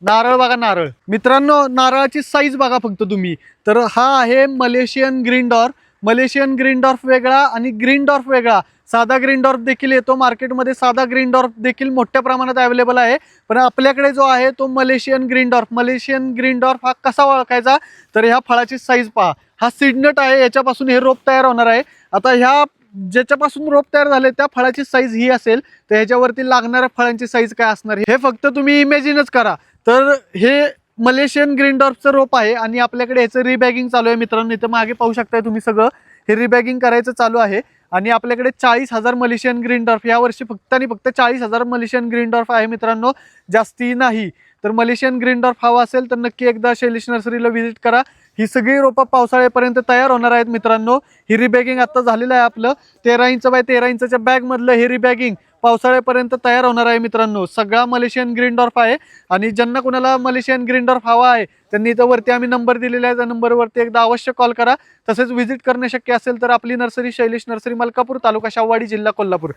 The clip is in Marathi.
नारळ बघा, नारळ मित्रांनो, नारळाची साईज बघा फक्त तुम्ही. तर हा आहे Malaysian green dwarf. Malaysian green dwarf वेगळा आणि ग्रीन डॉर्फ वेगळा. साधा ग्रीन डॉर्फ देखील येतो मार्केटमध्ये, साधा ग्रीन डॉर्फ देखील मोठ्या प्रमाणात अवेलेबल आहे. पण आपल्याकडे जो आहे तो Malaysian green dwarf. Malaysian green dwarf हा कसा ओळखायचा, तर ह्या फळाची साईज पहा. हा सीडनट आहे, याच्यापासून हे रोप तयार होणार आहे. आता ह्या ज्याच्यापासून रोप तयार झाले त्या फळाची साईज ही असेल, तर ह्याच्यावरती लागणाऱ्या फळांची साईज काय असणार हे फक्त तुम्ही इमॅजिनच करा. तर हे मलेशियन ग्रीन डॉर्फचं रोप आहे आणि आपल्याकडे ह्याचं रिबॅगिंग चालू आहे मित्रांनो. इथं मागे पाहू शकताय तुम्ही सगळं हे रिबॅगिंग करायचं चालू आहे. आणि आपल्याकडे 40,000 मलेशियन ग्रीन डॉर्फ यावर्षी फक्त आणि फक्त 40,000 मलेशियन ग्रीन डॉर्फ आहे मित्रांनो, जास्ती नाही. तर मलेशियन ग्रीन डॉर्फ हवा असेल तर नक्की एकदा शैलेश नर्सरीला व्हिजिट करा. ही सगळी रोपं पावसाळ्यापर्यंत तयार होणार आहेत मित्रांनो. ही रिबॅगिंग आता झालेलं आहे आपलं 13 इंच बाय 13 इंचच्या बॅग मधलं हे रिबॅगिंग पावसाळ्यापर्यंत तयार होणार आहे मित्रांनो. सगळा मलेशियन ग्रीन डॉर्फ आहे. आणि ज्यांना कोणाला मलेशियन ग्रीन डॉर्फ हवा आहे त्यांनी इथं वरती आम्ही नंबर दिलेला आहे, त्या नंबरवरती एकदा अवश्य कॉल करा. तसेच व्हिजिट करणे शक्य असेल तर आपली नर्सरी शैलेश नर्सरी, मलकापूर, तालुका शाहूवाडी, जिल्हा कोल्हापूर